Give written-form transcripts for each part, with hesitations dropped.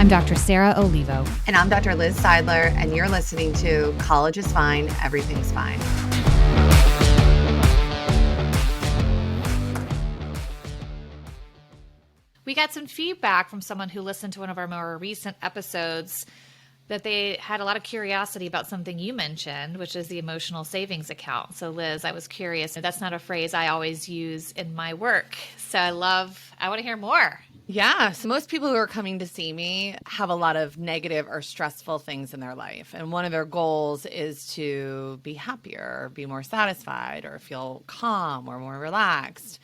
I'm Dr. Sarah Olivo. And I'm Dr. Liz Seidler, and you're listening to College is Fine, Everything's Fine. We got some feedback from someone who listened to one of our more recent episodes that they had a lot of curiosity about something you mentioned, which is the emotional savings account. So Liz, I was curious. That's not a phrase I always use in my work. So I want to hear more. Yeah. So most people who are coming to see me have a lot of negative or stressful things in their life. And one of their goals is to be happier, be more satisfied, or feel calm or more relaxed.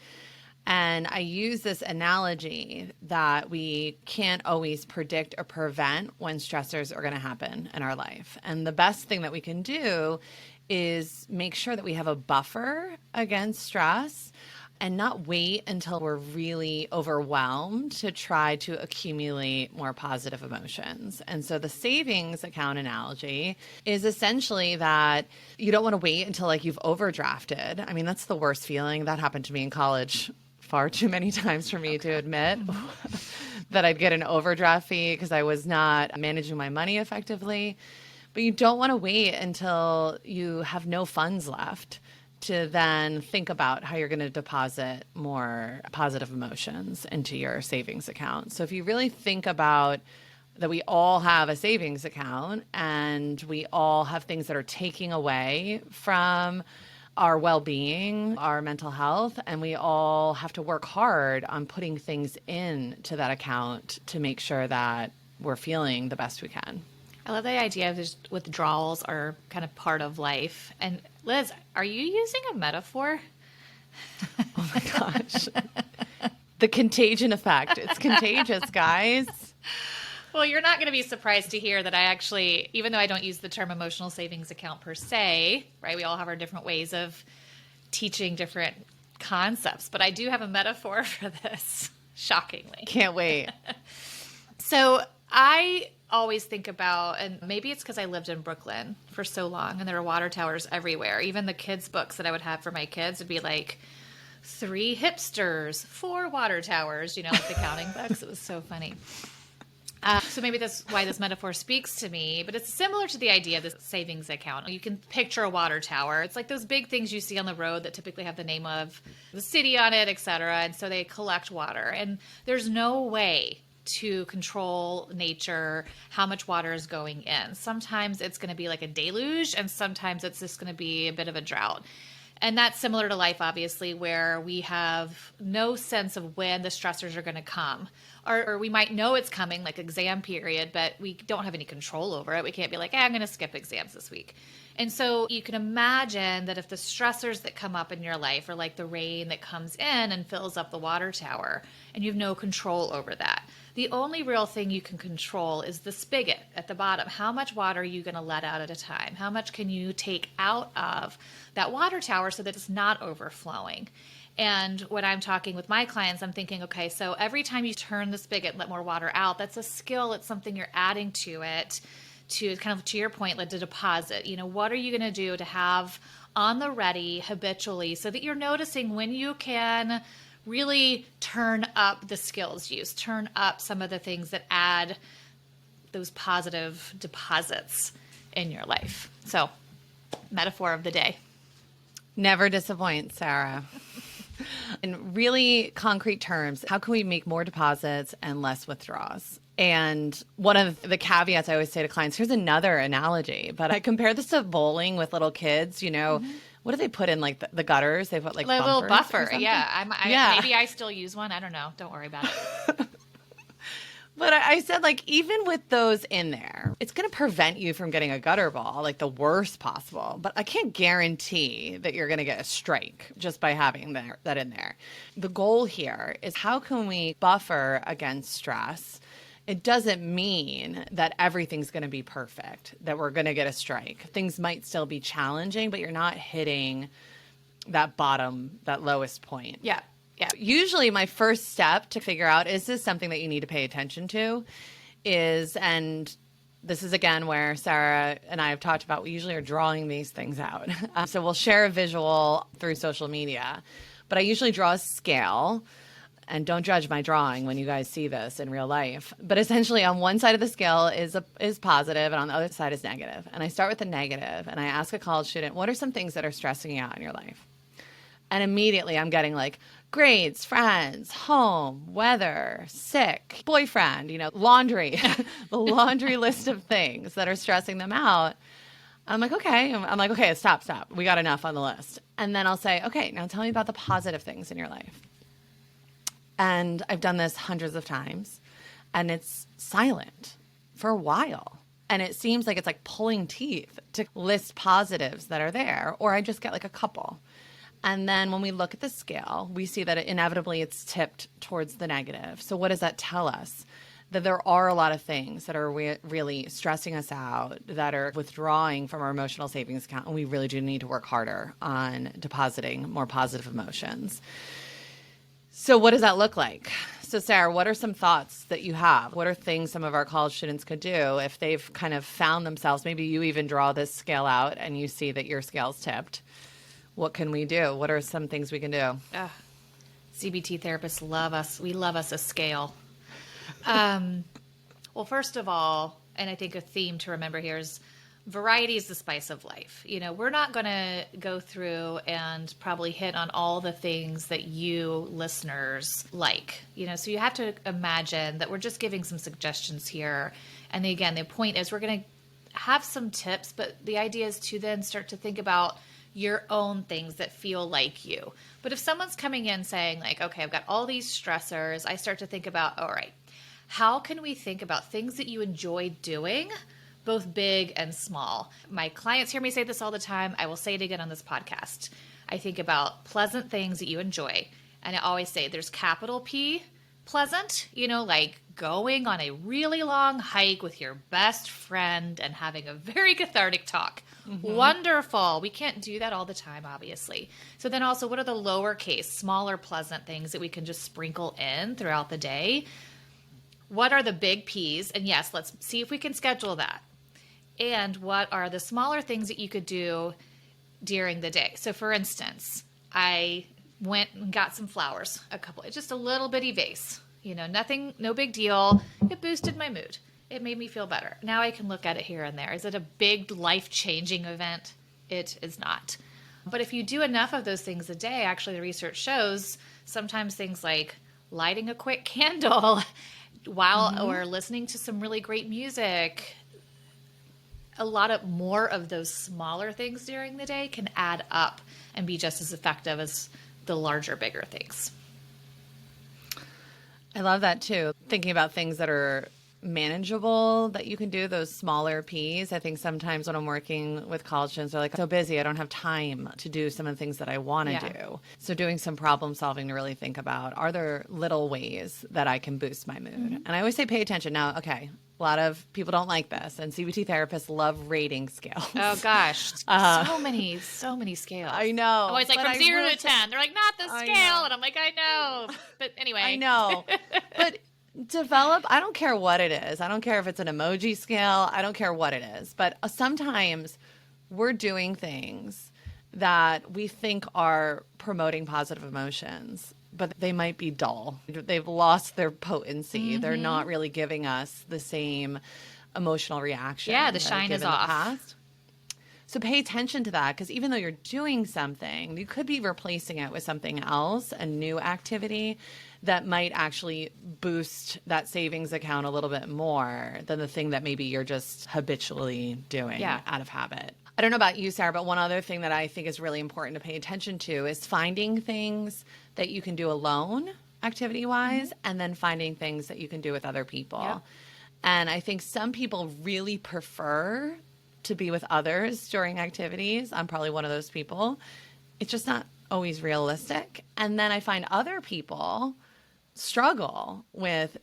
And I use this analogy that we can't always predict or prevent when stressors are going to happen in our life. And the best thing that we can do is make sure that we have a buffer against stress and not wait until we're really overwhelmed to try to accumulate more positive emotions. And so the savings account analogy is essentially that you don't want to wait until you've overdrafted. I mean, that's the worst feeling. That happened to me in college far too many times for me to admit that I'd get an overdraft fee because I was not managing my money effectively. But you don't want to wait until you have no funds left to then think about how you're going to deposit more positive emotions into your savings account. So if you really think about that we all have a savings account and we all have things that are taking away from our well-being, our mental health, and we all have to work hard on putting things into that account to make sure that we're feeling the best we can. I love the idea of just withdrawals are kind of part of life. And Liz, are you using a metaphor? Oh my gosh. The contagion effect. It's contagious, guys. Well, you're not going to be surprised to hear that I actually, even though I don't use the term emotional savings account per se, right? We all have our different ways of teaching different concepts, but I do have a metaphor for this, shockingly. Can't wait. So I always think about, and maybe it's because I lived in Brooklyn for so long and there were water towers everywhere. Even the kids' books that I would have for my kids would be like 3 hipsters, 4 water towers, like the counting books. It was so funny. So maybe that's why this metaphor speaks to me, but it's similar to the idea of the savings account. You can picture a water tower. It's like those big things you see on the road that typically have the name of the city on it, et cetera. And so they collect water. And there's no way to control nature, how much water is going in. Sometimes it's going to be like a deluge, and sometimes it's just going to be a bit of a drought. And that's similar to life, obviously, where we have no sense of when the stressors are going to come. Or we might know it's coming, like exam period, but we don't have any control over it. We can't be like, I'm going to skip exams this week. And so you can imagine that if the stressors that come up in your life are like the rain that comes in and fills up the water tower, and you have no control over that. The only real thing you can control is the spigot at the bottom. How much water are you going to let out at a time? How much can you take out of that water tower so that it's not overflowing? And when I'm talking with my clients, I'm thinking, okay, so every time you turn the spigot and let more water out, that's a skill. It's something you're adding to it to kind of, to your point, like to deposit. What are you going to do to have on the ready habitually so that you're noticing when you can really turn up the skills use, turn up some of the things that add those positive deposits in your life. So, metaphor of the day. Never disappoint, Sarah. In really concrete terms, how can we make more deposits and less withdrawals? And one of the caveats I always say to clients, here's another analogy, but I compare this to bowling with little kids, What do they put in the gutters? They put a little buffer. Yeah. Maybe I still use one. I don't know. Don't worry about it. But I said, even with those in there, it's going to prevent you from getting a gutter ball, the worst possible. But I can't guarantee that you're going to get a strike just by having that in there. The goal here is how can we buffer against stress? It doesn't mean that everything's going to be perfect, that we're going to get a strike. Things might still be challenging, but you're not hitting that bottom, that lowest point. Yeah. Yeah. Usually my first step to figure out, is this something that you need to pay attention to, and this is again where Sarah and I have talked about, we usually are drawing these things out. So we'll share a visual through social media, but I usually draw a scale And don't judge my drawing when you guys see this in real life. But essentially on one side of the scale is positive and on the other side is negative. And I start with the negative and I ask a college student, what are some things that are stressing you out in your life? And immediately I'm getting like grades, friends, home, weather, sick, boyfriend, laundry, the laundry list of things that are stressing them out. I'm like, okay, stop. We got enough on the list. And then I'll say, okay, now tell me about the positive things in your life. And I've done this hundreds of times and it's silent for a while. And it seems like it's like pulling teeth to list positives that are there, or I just get like a couple. And then when we look at the scale, we see that inevitably it's tipped towards the negative. So what does that tell us? That there are a lot of things that are really stressing us out, that are withdrawing from our emotional savings account. And we really do need to work harder on depositing more positive emotions. So what does that look like? So Sarah, what are some thoughts that you have? What are things some of our college students could do if they've kind of found themselves, maybe you even draw this scale out and you see that your scale's tipped. What can we do? What are some things we can do? CBT therapists love us. We love us a scale. Well, first of all, and I think a theme to remember here is variety is the spice of life. We're not going to go through and probably hit on all the things that you listeners like, so you have to imagine that we're just giving some suggestions here. And again, the point is we're going to have some tips, but the idea is to then start to think about your own things that feel like you. But if someone's coming in saying like, okay, I've got all these stressors, I start to think about, all right, how can we think about things that you enjoy doing, both big and small? My clients hear me say this all the time. I will say it again on this podcast. I think about pleasant things that you enjoy. And I always say there's capital P, pleasant, like going on a really long hike with your best friend and having a very cathartic talk. Mm-hmm. Wonderful. We can't do that all the time, obviously. So then also, what are the lowercase, smaller, pleasant things that we can just sprinkle in throughout the day? What are the big P's? And yes, let's see if we can schedule that. And what are the smaller things that you could do during the day? So for instance, I went and got some flowers, just a little bitty vase, nothing, no big deal. It boosted my mood. It made me feel better. Now I can look at it here and there. Is it a big life-changing event? It is not. But if you do enough of those things a day, actually the research shows sometimes things like lighting a quick candle while or listening to some really great music, a lot of more of those smaller things during the day can add up and be just as effective as the larger, bigger things. I love that too. Thinking about things that are manageable that you can do, those smaller P's. I think sometimes when I'm working with college students, they're like, so busy, I don't have time to do some of the things that I want to do. So doing some problem solving to really think about, are there little ways that I can boost my mood? And I always say, pay attention. Now, okay, a lot of people don't like this, and CBT therapists love rating scales. Oh gosh, so many scales. I know. Oh, it's like from 0 to 10. They're like, not the scale, and I'm like, I know. But anyway, I know. But develop, I don't care what it is. I don't care if it's an emoji scale. I don't care what it is. But sometimes we're doing things that we think are promoting positive emotions, but they might be dull. They've lost their potency. They're not really giving us the same emotional reaction. Yeah, the shine is off. Past. So pay attention to that, because even though you're doing something, you could be replacing it with something else, a new activity that might actually boost that savings account a little bit more than the thing that maybe you're just habitually doing out of habit. I don't know about you, Sarah, but one other thing that I think is really important to pay attention to is finding things that you can do alone, activity-wise, and then finding things that you can do with other people. Yeah. And I think some people really prefer to be with others during activities. I'm probably one of those people. It's just not always realistic. And then I find other people struggle with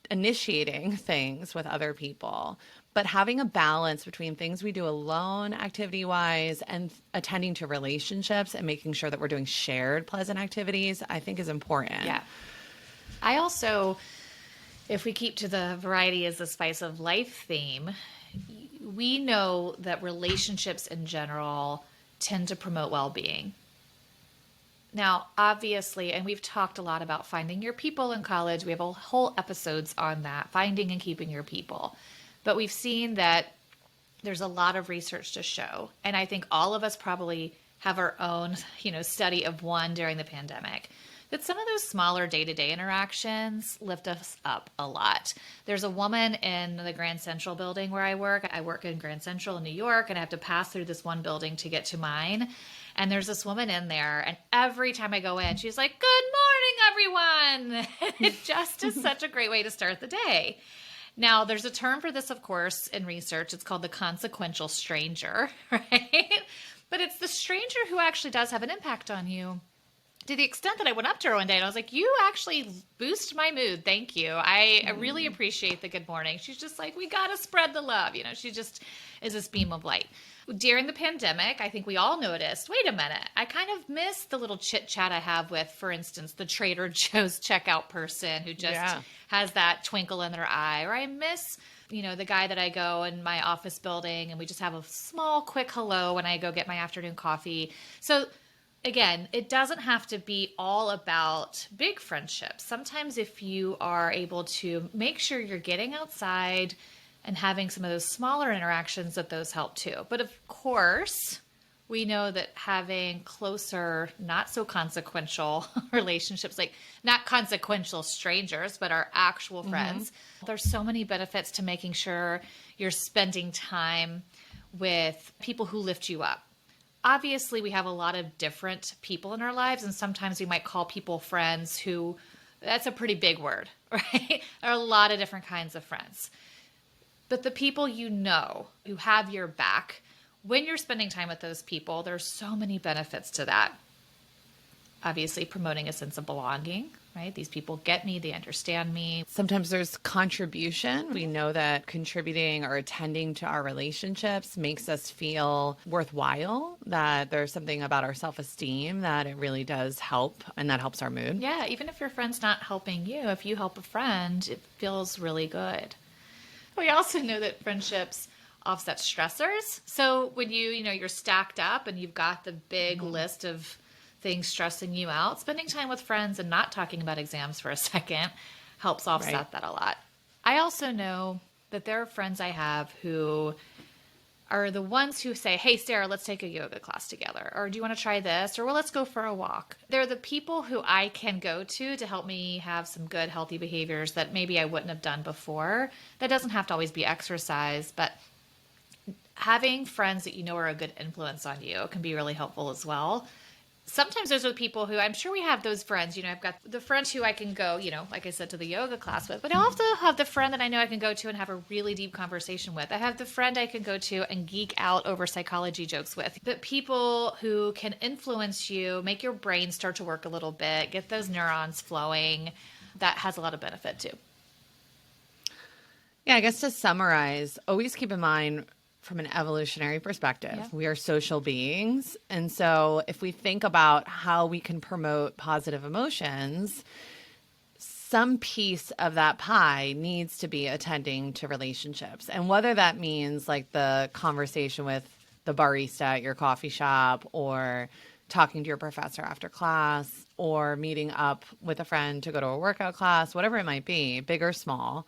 initiating things with other people. But having a balance between things we do alone, activity-wise, and attending to relationships and making sure that we're doing shared pleasant activities, I think is important. Yeah. I also, if we keep to the variety is the spice of life theme, we know that relationships in general tend to promote well-being. Now, obviously, and we've talked a lot about finding your people in college. We have a whole episodes on that, finding and keeping your people. But we've seen that there's a lot of research to show, and I think all of us probably have our own, study of one during the pandemic, that some of those smaller day-to-day interactions lift us up a lot. There's a woman in the Grand Central building where I work. I work in Grand Central in New York, and I have to pass through this one building to get to mine. And there's this woman in there, and every time I go in, she's like, "Good morning, everyone." It just is such a great way to start the day. Now, there's a term for this, of course, in research. It's called the consequential stranger, right? But it's the stranger who actually does have an impact on you, to the extent that I went up to her one day and I was like, "You actually boost my mood. Thank you. I really appreciate the good morning." She's just like, "We got to spread the love." She just is this beam of light. During the pandemic, I think we all noticed, wait a minute, I kind of miss the little chit chat I have with, for instance, the Trader Joe's checkout person who just has that twinkle in their eye. Or I miss, the guy that I go in my office building and we just have a small, quick hello when I go get my afternoon coffee. So again, it doesn't have to be all about big friendships. Sometimes if you are able to make sure you're getting outside and having some of those smaller interactions, that those help too. But of course, we know that having closer, not so consequential relationships, like not consequential strangers, but our actual friends, there's so many benefits to making sure you're spending time with people who lift you up. Obviously, we have a lot of different people in our lives, and sometimes we might call people friends who, that's a pretty big word, right? There are a lot of different kinds of friends. But the people who have your back, when you're spending time with those people, there's so many benefits to that. Obviously, promoting a sense of belonging, right? These people get me, they understand me. Sometimes there's contribution. We know that contributing or attending to our relationships makes us feel worthwhile, that there's something about our self-esteem that it really does help, and that helps our mood. Yeah, even if your friend's not helping you, if you help a friend, it feels really good. We also know that friendships offset stressors. So when you're stacked up and you've got the big list of things stressing you out, spending time with friends and not talking about exams for a second helps offset that a lot. I also know that there are friends I have who are the ones who say, "Hey, Sarah, let's take a yoga class together." Or, "Do you want to try this?" Or, "Well, let's go for a walk." They're the people who I can go to help me have some good, healthy behaviors that maybe I wouldn't have done before. That doesn't have to always be exercise, but having friends that are a good influence on you can be really helpful as well. Sometimes those are the people who, I'm sure we have those friends, I've got the friends who I can go, like I said, to the yoga class with, but I also have the friend that I know I can go to and have a really deep conversation with. I have the friend I can go to and geek out over psychology jokes with. But people who can influence you, make your brain start to work a little bit, get those neurons flowing, that has a lot of benefit too. Yeah, I guess to summarize, always keep in mind, from an evolutionary perspective, we are social beings. And so if we think about how we can promote positive emotions, some piece of that pie needs to be attending to relationships. And whether that means like the conversation with the barista at your coffee shop, or talking to your professor after class, or meeting up with a friend to go to a workout class, whatever it might be, big or small,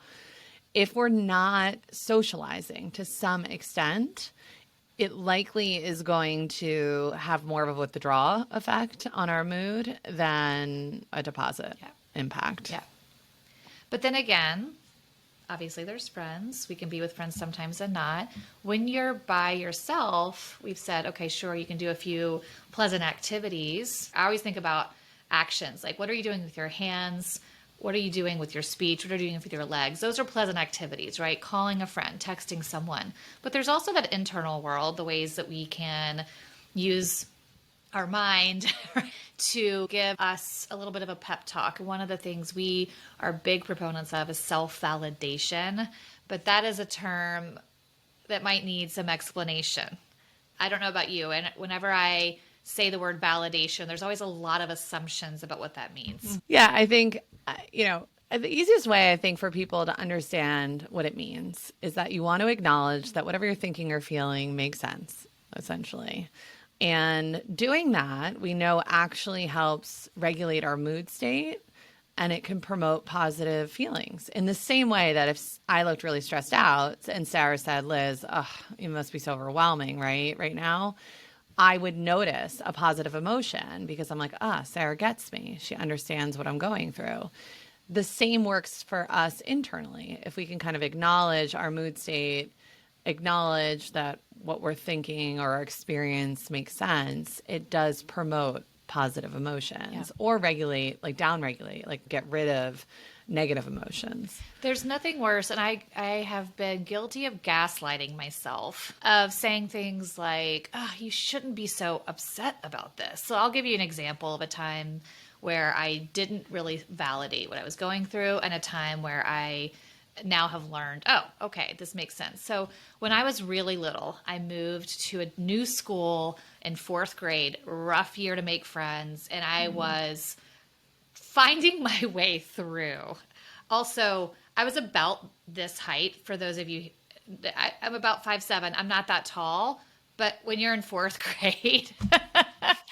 if we're not socializing to some extent, it likely is going to have more of a withdrawal effect on our mood than a deposit impact. Yeah. But then again, obviously there's friends. We can be with friends sometimes and not. When you're by yourself, we've said, okay, sure, you can do a few pleasant activities. I always think about actions. Like, what are you doing with your hands? What are you doing with your speech? What are you doing with your legs? Those are pleasant activities, right? Calling a friend, texting someone. But there's also that internal world, the ways that we can use our mind to give us a little bit of a pep talk. One of the things we are big proponents of is self-validation, but that is a term that might need some explanation. I don't know about you, and whenever I say the word validation, there's always a lot of assumptions about what that means. Yeah, I think, the easiest way, I think, for people to understand what it means is that you want to acknowledge that whatever you're thinking or feeling makes sense, essentially. And doing that, we know actually helps regulate our mood state, and it can promote positive feelings. In the same way that if I looked really stressed out and Sarah said, Liz, it must be so overwhelming, right now, I would notice a positive emotion because I'm like, Sarah gets me. She understands what I'm going through. The same works for us internally. If we can kind of acknowledge our mood state, acknowledge that what we're thinking or our experience makes sense, it does promote positive emotions or regulate, like downregulate, like get rid of negative emotions. There's nothing worse, and I have been guilty of gaslighting myself, of saying things like, you shouldn't be so upset about this. So I'll give you an example of a time where I didn't really validate what I was going through, and a time where I now have learned, okay, this makes sense. So when I was really little, I moved to a new school in 4th grade, rough year to make friends, and I was finding my way through. Also, I was about this height. For those of you, I'm about 5'7". I'm not that tall, but when you're in 4th grade,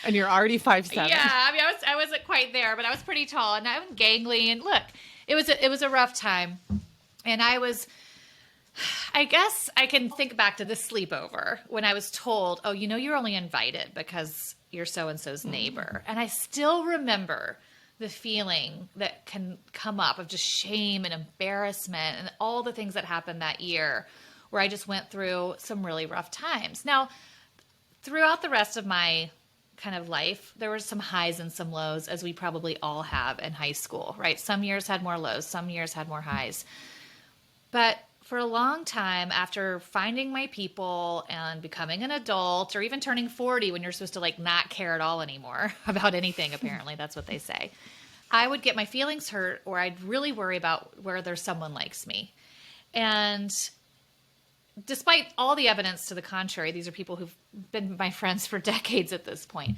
and you're already 5'7". Yeah, I mean, I wasn't quite there, but I was pretty tall, and I'm gangly. And look, it was a rough time, and I guess I can think back to this sleepover when I was told, you're only invited because you're so-and-so's neighbor. And I still remember the feeling that can come up of just shame and embarrassment and all the things that happened that year where I just went through some really rough times. Now, throughout the rest of my kind of life, there were some highs and some lows, as we probably all have in high school, right? Some years had more lows, some years had more highs. But for a long time, after finding my people and becoming an adult, or even turning 40 when you're supposed to not care at all anymore about anything, apparently, that's what they say, I would get my feelings hurt, or I'd really worry about whether someone likes me. And despite all the evidence to the contrary, these are people who've been my friends for decades at this point.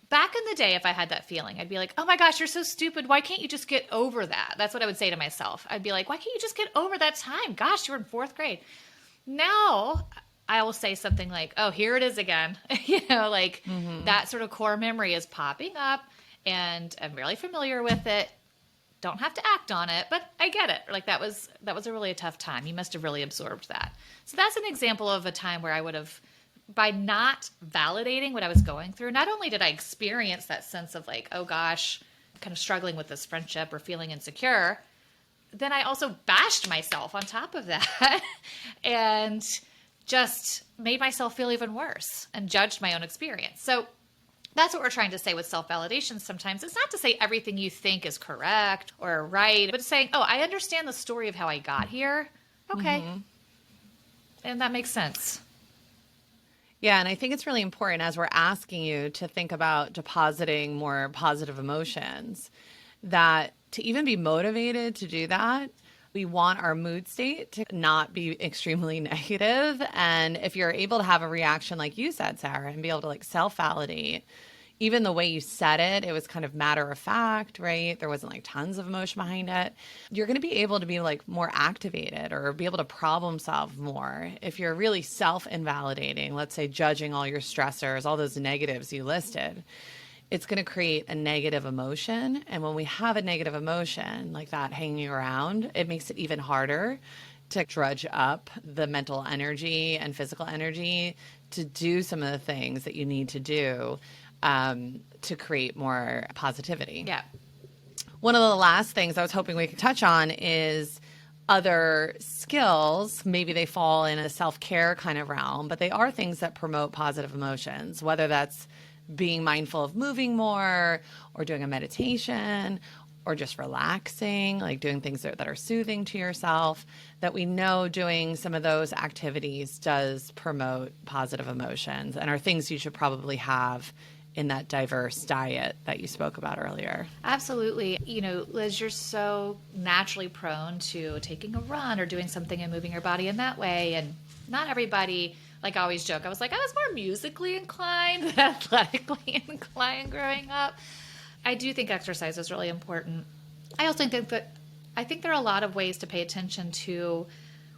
Back in the day, if I had that feeling, I'd be like, oh my gosh, you're so stupid. Why can't you just get over that? That's what I would say to myself. I'd be like, why can't you just get over that time? Gosh, you were in 4th grade. Now I will say something like, oh, here it is again. That sort of core memory is popping up, and I'm really familiar with it. Don't have to act on it, but I get it. That was a really tough time. You must have really absorbed that. So that's an example of a time where I would have, by not validating what I was going through, not only did I experience that sense of oh gosh, kind of struggling with this friendship or feeling insecure, then I also bashed myself on top of that and just made myself feel even worse and judged my own experience. So that's what we're trying to say with self-validation sometimes. It's not to say everything you think is correct or right, but saying, I understand the story of how I got here. Okay. And that makes sense. Yeah, and I think it's really important as we're asking you to think about depositing more positive emotions, that to even be motivated to do that, we want our mood state to not be extremely negative. And if you're able to have a reaction like you said, Sarah, and be able to self-validate, even the way you said it, it was kind of matter of fact, right? There wasn't tons of emotion behind it. You're going to be able to be more activated or be able to problem solve more. If you're really self-invalidating, let's say judging all your stressors, all those negatives you listed, it's going to create a negative emotion. And when we have a negative emotion like that hanging around, it makes it even harder to drudge up the mental energy and physical energy to do some of the things that you need to do to create more positivity. Yeah. One of the last things I was hoping we could touch on is other skills. Maybe they fall in a self-care kind of realm, but they are things that promote positive emotions, whether that's being mindful of moving more or doing a meditation or just relaxing, doing things that are soothing to yourself, that we know doing some of those activities does promote positive emotions and are things you should probably have in that diverse diet that you spoke about earlier. Absolutely. Liz, you're so naturally prone to taking a run or doing something and moving your body in that way. And not everybody, I always joke, I was more musically inclined than athletically inclined growing up. I do think exercise is really important. I also think that I think there are a lot of ways to pay attention to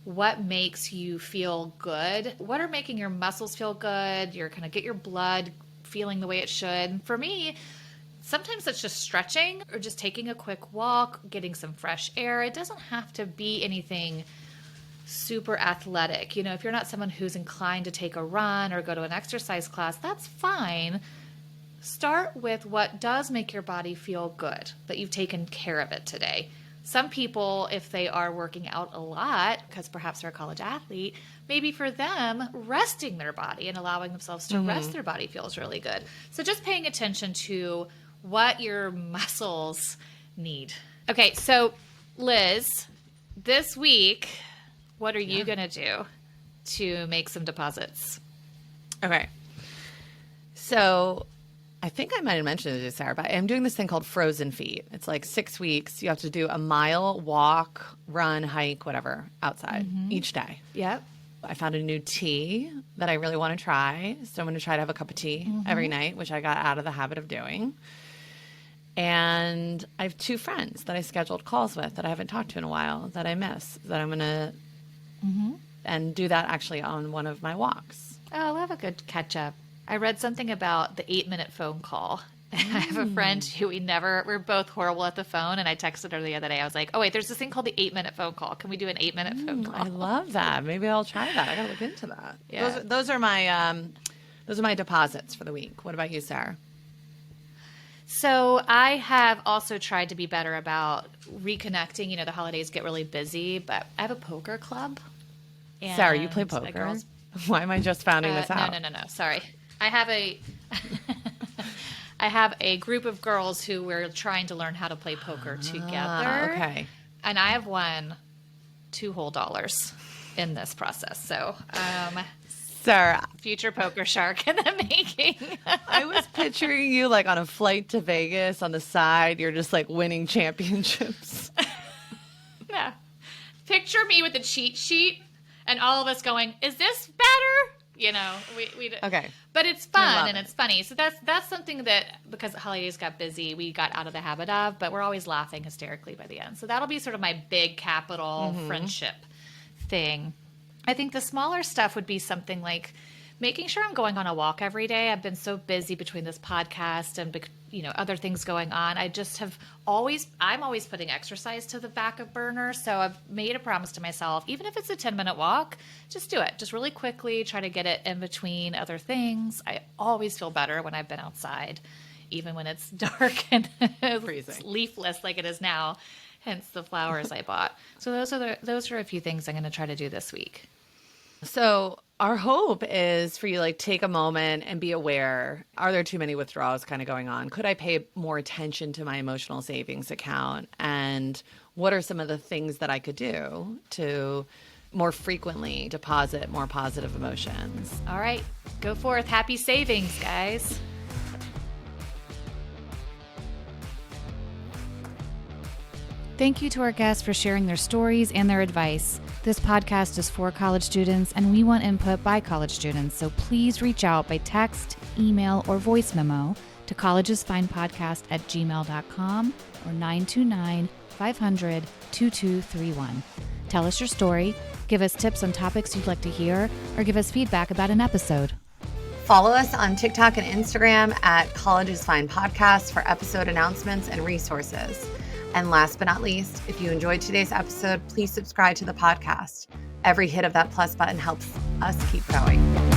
what makes you feel good? What are making your muscles feel good? You're kind of get your blood feeling the way it should. For me, sometimes it's just stretching or just taking a quick walk, getting some fresh air. It doesn't have to be anything super athletic. You know, if you're not someone who's inclined to take a run or go to an exercise class, that's fine. Start with what does make your body feel good, that you've taken care of it today. Some people, if they are working out a lot, because perhaps they're a college athlete, maybe for them, resting their body and allowing themselves to rest their body feels really good. So just paying attention to what your muscles need. Okay, so Liz, this week, what are you going to do to make some deposits? Okay. So I think I might have mentioned it to Sarah, but I'm doing this thing called Frozen Feet. It's like 6 weeks. You have to do a mile, walk, run, hike, whatever, outside each day. Yep. I found a new tea that I really want to try. So I'm going to try to have a cup of tea every night, which I got out of the habit of doing. And I have 2 friends that I scheduled calls with that I haven't talked to in a while that I miss, that I'm going to and do that actually on one of my walks. Oh, I'll have a good catch up. I read something about the 8-minute phone call. I have a friend who we're both horrible at the phone, and I texted her the other day. I was like, oh, wait, there's this thing called the 8-minute phone call. Can we do an 8-minute phone call? I love that. Maybe I'll try that. I got to look into that. Yeah. Those are my deposits for the week. What about you, Sarah? So I have also tried to be better about reconnecting. You know, the holidays get really busy, but I have a poker club. Sarah, you play poker? Why am I just finding this out? No. Sorry. I have a group of girls who we're trying to learn how to play poker together. Okay. And I have won $2 whole in this process. So, Sarah, future poker shark in the making. I was picturing you like on a flight to Vegas on the side. You're just like winning championships. Yeah. Picture me with a cheat sheet and all of us going, is this better? You know, we okay. But it's fun and it's funny. So that's something that, because the holidays got busy, we got out of the habit of, but we're always laughing hysterically by the end. So that'll be sort of my big capital friendship thing. I think the smaller stuff would be something like making sure I'm going on a walk every day. I've been so busy between this podcast and, you know, other things going on. I'm always putting exercise to the back of burner. So I've made a promise to myself, even if it's a 10-minute walk, just do it. Just really quickly, try to get it in between other things. I always feel better when I've been outside, even when it's dark and leafless like it is now, hence the flowers I bought. So those are a few things I'm going to try to do this week. So our hope is for you to like take a moment and be aware. Are there too many withdrawals kind of going on? Could I pay more attention to my emotional savings account? And what are some of the things that I could do to more frequently deposit more positive emotions? All right, go forth. Happy savings, guys. Thank you to our guests for sharing their stories and their advice. This podcast is for college students, and we want input by college students, so please reach out by text, email, or voice memo to collegesfinepodcast@gmail.com or 929-500-2231. Tell us your story, give us tips on topics you'd like to hear, or give us feedback about an episode. Follow us on TikTok and Instagram at College is Fine Podcast for episode announcements and resources. And last but not least, if you enjoyed today's episode, please subscribe to the podcast. Every hit of that plus button helps us keep going.